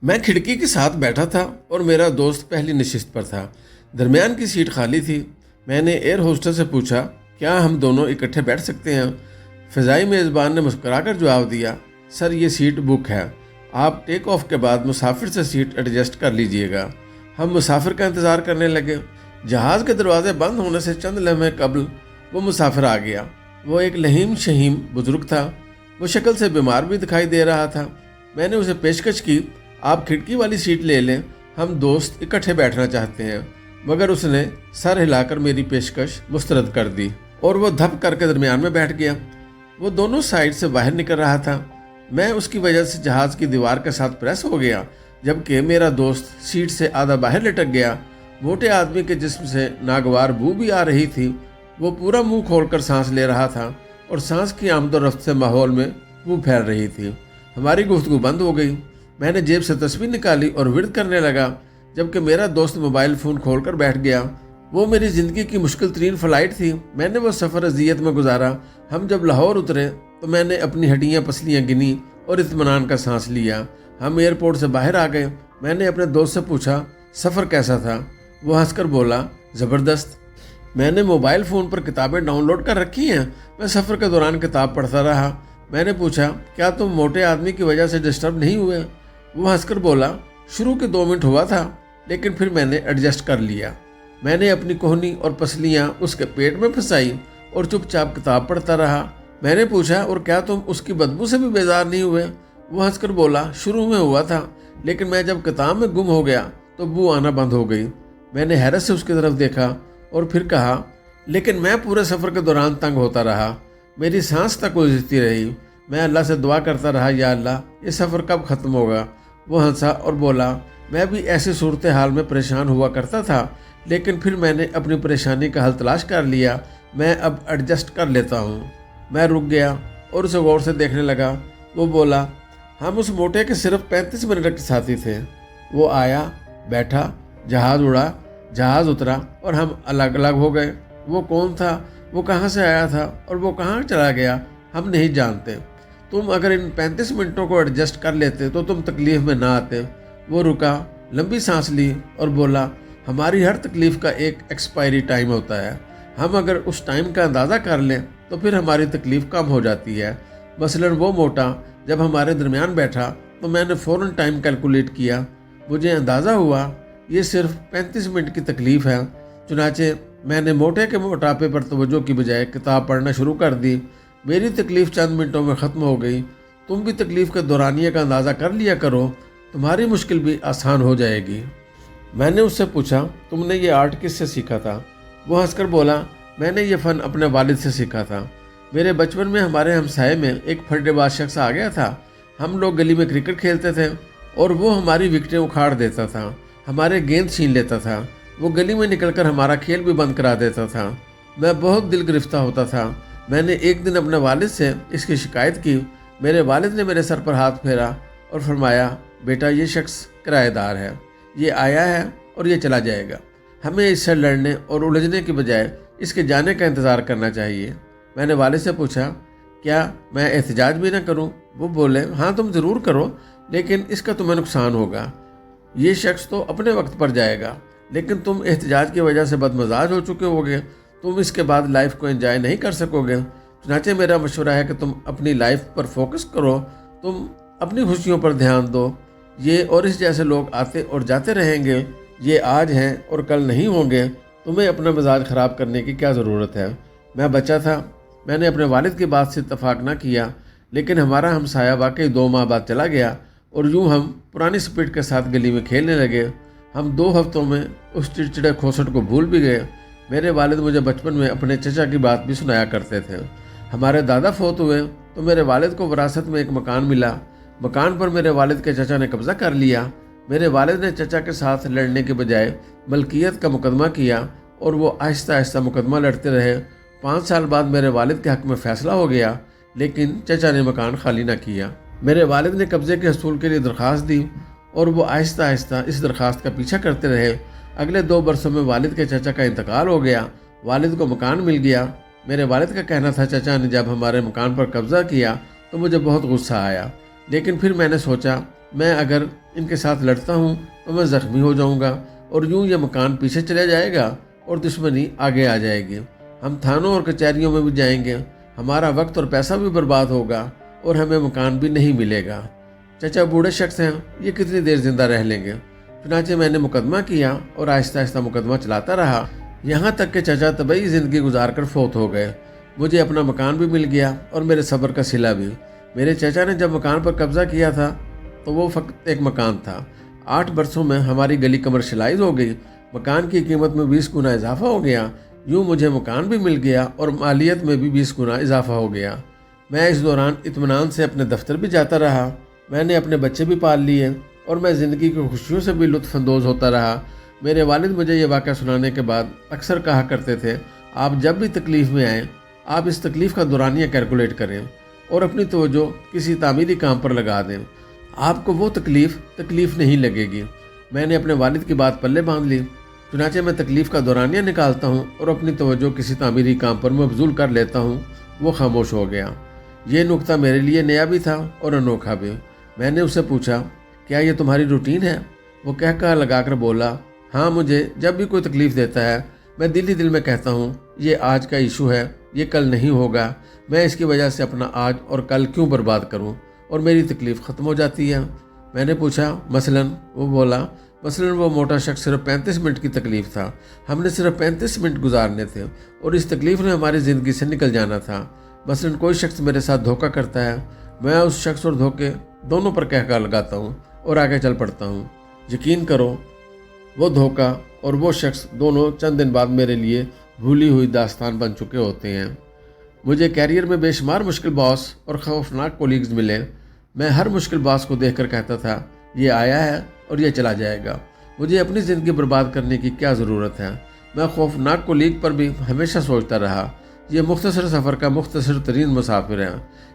میں کھڑکی کے ساتھ بیٹھا تھا اور میرا دوست پہلی نشست پر تھا۔ درمیان کی سیٹ خالی تھی۔ میں نے ایئر ہوسٹس سے پوچھا، کیا ہم دونوں اکٹھے بیٹھ سکتے ہیں؟ فضائی میزبان نے مسکرا کر جواب دیا، سر یہ سیٹ بک ہے، آپ ٹیک آف کے بعد مسافر سے سیٹ ایڈجسٹ کر لیجئے گا۔ ہم مسافر کا انتظار کرنے لگے۔ جہاز کے دروازے بند ہونے سے چند لمحے قبل وہ مسافر آ گیا۔ وہ ایک لہیم شہیم بزرگ تھا۔ وہ شکل سے بیمار بھی دکھائی دے رہا تھا۔ میں نے اسے پیشکش کی، آپ کھڑکی والی سیٹ لے لیں، ہم دوست اکٹھے بیٹھنا چاہتے ہیں، مگر اس نے سر ہلا کر میری پیشکش مسترد کر دی اور وہ دھپ کر کے درمیان میں بیٹھ گیا۔ وہ دونوں سائڈ سے باہر نکل رہا تھا۔ میں اس کی وجہ سے جہاز کی دیوار کے ساتھ پریس ہو گیا، جبکہ میرا دوست سیٹ سے آدھا باہر لٹک گیا۔ موٹے آدمی کے جسم سے ناگوار بو بھی آ رہی تھی۔ وہ پورا منہ کھول کر سانس لے رہا تھا اور سانس کی آمد و رفت سے ماحول میں بو پھیل رہی تھی۔ ہماری گفتگو بند ہو گئی۔ میں نے جیب سے تسبیح نکالی اور ورد کرنے لگا، جبکہ میرا دوست موبائل فون کھول کر بیٹھ گیا۔ وہ میری زندگی کی مشکل ترین فلائٹ تھی۔ میں نے وہ سفر اذیت میں گزارا۔ ہم جب لاہور اترے تو میں نے اپنی ہڈیاں پسلیاں گنی اور اطمینان کا سانس لیا۔ ہم ایئرپورٹ سے باہر آ گئے۔ میں نے اپنے دوست سے پوچھا، سفر کیسا تھا؟ وہ ہنس کر بولا، زبردست۔ میں نے موبائل فون پر کتابیں ڈاؤن لوڈ کر رکھی ہیں۔ میں سفر کے دوران کتاب پڑھتا رہا۔ میں نے پوچھا، کیا تم موٹے آدمی کی وجہ سے ڈسٹرب نہیں ہوئے؟ وہ ہنس کر بولا، شروع کے 2 منٹ ہوا تھا، لیکن پھر میں نے ایڈجسٹ کر لیا۔ میں نے اپنی کوہنی اور پسلیاں اس کے پیٹ میں پھنسائی اور چپ چاپ کتاب پڑھتا رہا۔ میں نے پوچھا، اور کیا تم اس کی بدبو سے بھی بیزار نہیں ہوئے؟ وہ ہنس کر بولا، شروع میں ہوا تھا، لیکن میں جب کتاب میں گم ہو گیا تو بو آنا بند ہو گئی۔ میں نے حیرت سے اس کی طرف دیکھا اور پھر کہا، لیکن میں پورے سفر کے دوران تنگ ہوتا رہا، میری سانس تک الجھتی رہی۔ میں اللہ سے دعا کرتا رہا، یا اللہ یہ سفر کب ختم ہوگا؟ وہ ہنسا اور بولا، میں بھی ایسی صورتحال میں پریشان ہوا کرتا تھا، لیکن پھر میں نے اپنی پریشانی کا حل تلاش کر لیا، میں اب ایڈجسٹ کر لیتا ہوں۔ میں رک گیا اور اسے غور سے دیکھنے لگا۔ وہ بولا، ہم اس موٹے کے صرف 35 منٹ کے ساتھی تھے۔ وہ آیا، بیٹھا، جہاز اڑا، جہاز اترا اور ہم الگ الگ ہو گئے۔ وہ کون تھا؟ وہ کہاں سے آیا تھا اور وہ کہاں چلا گیا؟ ہم نہیں جانتے۔ تم اگر ان 35 منٹوں کو ایڈجسٹ کر لیتے تو تم تکلیف میں نہ آتے۔ وہ رکا، لمبی سانس لی اور بولا، ہماری ہر تکلیف کا ایک ایکسپائری ٹائم ہوتا ہے۔ ہم اگر اس ٹائم کا اندازہ کر لیں تو پھر ہماری تکلیف کم ہو جاتی ہے۔ مثلاً وہ موٹا جب ہمارے درمیان بیٹھا تو میں نے فوراً ٹائم کیلکولیٹ کیا۔ مجھے اندازہ ہوا یہ صرف 35 منٹ کی تکلیف ہے۔ چنانچہ میں نے موٹے کے موٹاپے پر توجہ کی بجائے کتاب پڑھنا شروع کر دی۔ میری تکلیف چند منٹوں میں ختم ہو گئی۔ تم بھی تکلیف کے دورانیے کا اندازہ کر لیا کرو، تمہاری مشکل بھی آسان ہو جائے گی۔ میں نے اس سے پوچھا، تم نے یہ آرٹ کس سے سیکھا تھا؟ وہ ہنس کر بولا، میں نے یہ فن اپنے والد سے سیکھا تھا۔ میرے بچپن میں ہمارے ہمسائے میں ایک پھڈے باز شخص آ گیا تھا۔ ہم لوگ گلی میں کرکٹ کھیلتے تھے اور وہ ہماری وکٹیں اکھاڑ دیتا تھا، ہمارے گیند چھین لیتا تھا۔ وہ گلی میں نکل کر ہمارا کھیل بھی بند کرا دیتا تھا۔ میں بہت دل گرفتہ ہوتا تھا۔ میں نے ایک دن اپنے والد سے اس کی شکایت کی۔ میرے والد نے میرے سر پر ہاتھ پھیرا اور فرمایا، بیٹا یہ شخص کرایہ دار ہے، یہ آیا ہے اور یہ چلا جائے گا۔ ہمیں اس سے لڑنے اور الجھنے کی بجائے اس کے جانے کا انتظار کرنا چاہیے۔ میں نے والد سے پوچھا، کیا میں احتجاج بھی نہ کروں؟ وہ بولے، ہاں تم ضرور کرو، لیکن اس کا تمہیں نقصان ہوگا۔ یہ شخص تو اپنے وقت پر جائے گا، لیکن تم احتجاج کی وجہ سے بدمزاج ہو چکے ہوگے، تم اس کے بعد لائف کو انجوائے نہیں کر سکو گے۔ چنانچہ میرا مشورہ ہے کہ تم اپنی لائف پر فوکس کرو، تم اپنی خوشیوں پر دھیان دو۔ یہ اور اس جیسے لوگ آتے اور جاتے رہیں گے، یہ آج ہیں اور کل نہیں ہوں گے، تمہیں اپنا مزاج خراب کرنے کی کیا ضرورت ہے؟ میں بچہ تھا، میں نے اپنے والد کی بات سے اتفاق نہ کیا، لیکن ہمارا ہمسایہ واقعی 2 ماہ بعد چلا گیا اور یوں ہم پرانی سپرٹ کے ساتھ گلی میں کھیلنے لگے۔ ہم 2 ہفتوں میں اس چڑچڑے کھوسٹ کو بھول بھی گئے۔ میرے والد مجھے بچپن میں اپنے چچا کی بات بھی سنایا کرتے تھے۔ ہمارے دادا فوت ہوئے تو میرے والد کو وراثت میں ایک مکان ملا۔ مکان پر میرے والد کے چچا نے قبضہ کر لیا۔ میرے والد نے چچا کے ساتھ لڑنے کے بجائے ملکیت کا مقدمہ کیا اور وہ آہستہ آہستہ مقدمہ لڑتے رہے۔ 5 سال بعد میرے والد کے حق میں فیصلہ ہو گیا، لیکن چچا نے مکان خالی نہ کیا۔ میرے والد نے قبضے کے حصول کے لیے درخواست دی اور وہ آہستہ آہستہ اس درخواست کا پیچھا کرتے رہے۔ اگلے 2 برسوں میں والد کے چچا کا انتقال ہو گیا، والد کو مکان مل گیا۔ میرے والد کا کہنا تھا، چچا نے جب ہمارے مکان پر قبضہ کیا تو مجھے بہت غصہ آیا، لیکن پھر میں نے سوچا، میں اگر ان کے ساتھ لڑتا ہوں تو میں زخمی ہو جاؤں گا اور یوں یہ مکان پیچھے چلا جائے گا اور دشمنی آگے آ جائے گی۔ ہم تھانوں اور کچہریوں میں بھی جائیں گے، ہمارا وقت اور پیسہ بھی برباد ہوگا اور ہمیں مکان بھی نہیں ملے گا۔ چچا بوڑھے شخص ہیں، یہ کتنی دیر زندہ رہ لیں گے؟ چنانچہ میں نے مقدمہ کیا اور آہستہ آہستہ مقدمہ چلاتا رہا، یہاں تک کہ چچا طبعی زندگی گزار کر فوت ہو گئے۔ مجھے اپنا مکان بھی مل گیا اور میرے صبر کا صلہ بھی۔ میرے چچا نے جب مکان پر قبضہ کیا تھا تو وہ فقط ایک مکان تھا۔ 8 برسوں میں ہماری گلی کمرشلائز ہو گئی، مکان کی قیمت میں 20 گنا اضافہ ہو گیا، یوں مجھے مکان بھی مل گیا اور مالیت میں بھی 20 گنا اضافہ ہو گیا۔ میں اس دوران اطمینان سے اپنے دفتر بھی جاتا رہا، میں نے اپنے بچے بھی پال لیے اور میں زندگی کی خوشیوں سے بھی لطف اندوز ہوتا رہا۔ میرے والد مجھے یہ واقعہ سنانے کے بعد اکثر کہا کرتے تھے، آپ جب بھی تکلیف میں آئیں آپ اس تکلیف کا دورانیہ کیلکولیٹ کریں اور اپنی توجہ کسی تعمیری کام پر لگا دیں، آپ کو وہ تکلیف نہیں لگے گی۔ میں نے اپنے والد کی بات پلے باندھ لی، چنانچہ میں تکلیف کا دورانیہ نکالتا ہوں اور اپنی توجہ کسی تعمیری کام پر مبذول کر لیتا ہوں۔ وہ خاموش ہو گیا۔ یہ نکتہ میرے لیے نیا بھی تھا اور انوکھا بھی۔ میں نے اس سے پوچھا، کیا یہ تمہاری روٹین ہے؟ وہ کہہ لگا کر بولا، ہاں، مجھے جب بھی کوئی تکلیف دیتا ہے میں دل ہی دل میں کہتا ہوں یہ آج کا ایشو ہے، یہ کل نہیں ہوگا، میں اس کی وجہ سے اپنا آج اور کل کیوں برباد کروں، اور میری تکلیف ختم ہو جاتی ہے۔ میں نے پوچھا، مثلاً؟ وہ بولا، مثلاً وہ موٹا شخص صرف 35 منٹ کی تکلیف تھا، ہم نے صرف 35 منٹ گزارنے تھے اور اس تکلیف نے ہماری زندگی سے نکل جانا تھا۔ مثلاً کوئی شخص میرے ساتھ دھوکہ کرتا ہے، میں اس شخص اور دھوکے دونوں پر کہہ لگاتا ہوں اور آگے چل پڑتا ہوں۔ یقین کرو، وہ دھوکہ اور وہ شخص دونوں چند دن بعد میرے لیے بھولی ہوئی داستان بن چکے ہوتے ہیں۔ مجھے کیریئر میں بے شمار مشکل باس اور خوفناک کولیگز ملے۔ میں ہر مشکل باس کو دیکھ کر کہتا تھا، یہ آیا ہے اور یہ چلا جائے گا، مجھے اپنی زندگی برباد کرنے کی کیا ضرورت ہے۔ میں خوفناک کولیگ پر بھی ہمیشہ سوچتا رہا، یہ مختصر سفر کا مختصر ترین مسافر ہے،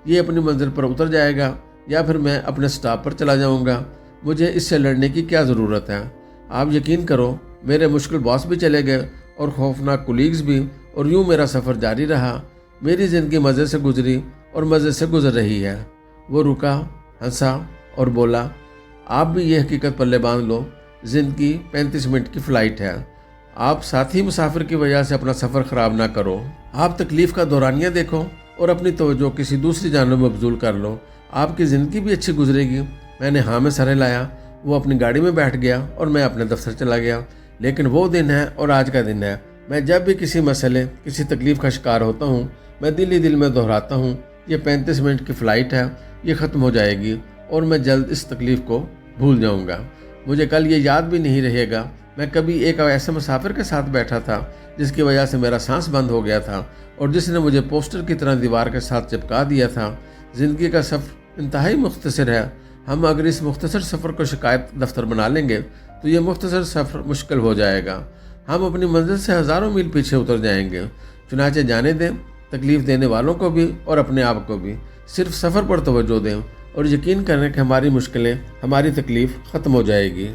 یہ اپنی منزل پر اتر جائے گا یا پھر میں اپنے سٹاپ پر چلا جاؤں گا، مجھے اس سے لڑنے کی کیا ضرورت ہے۔ آپ یقین کرو، میرے مشکل باس بھی چلے گئے اور خوفناک کولیگز بھی، اور یوں میرا سفر جاری رہا۔ میری زندگی مزے سے گزری اور مزے سے گزر رہی ہے۔ وہ رکا، ہنسا اور بولا، آپ بھی یہ حقیقت پلے باندھ لو، زندگی 35 منٹ کی فلائٹ ہے، آپ ساتھی مسافر کی وجہ سے اپنا سفر خراب نہ کرو۔ آپ تکلیف کا دورانیہ دیکھو اور اپنی توجہ کسی دوسری جانب مبذول کر لو، آپ کی زندگی بھی اچھی گزرے گی۔ میں نے ہاں میں سر ہلایا۔ وہ اپنی گاڑی میں بیٹھ گیا اور میں اپنے دفتر چلا گیا۔ لیکن وہ دن ہے اور آج کا دن ہے، میں جب بھی کسی مسئلے کسی تکلیف کا شکار ہوتا ہوں میں دل ہی دل میں دہراتا ہوں، یہ 35 منٹ کی فلائٹ ہے، یہ ختم ہو جائے گی اور میں جلد اس تکلیف کو بھول جاؤں گا۔ مجھے کل یہ یاد بھی نہیں رہے گا میں کبھی ایک ایسے مسافر کے ساتھ بیٹھا تھا جس کی وجہ سے میرا سانس بند ہو گیا تھا اور جس نے مجھے پوسٹر کی طرح دیوار کے ساتھ چپکا دیا تھا۔ زندگی کا سفر انتہائی مختصر ہے، ہم اگر اس مختصر سفر کو شکایت دفتر بنا لیں گے تو یہ مختصر سفر مشکل ہو جائے گا، ہم اپنی منزل سے ہزاروں میل پیچھے اتر جائیں گے۔ چنانچہ جانے دیں، تکلیف دینے والوں کو بھی اور اپنے آپ کو بھی، صرف سفر پر توجہ دیں اور یقین کریں کہ ہماری مشکلیں، ہماری تکلیف ختم ہو جائے گی۔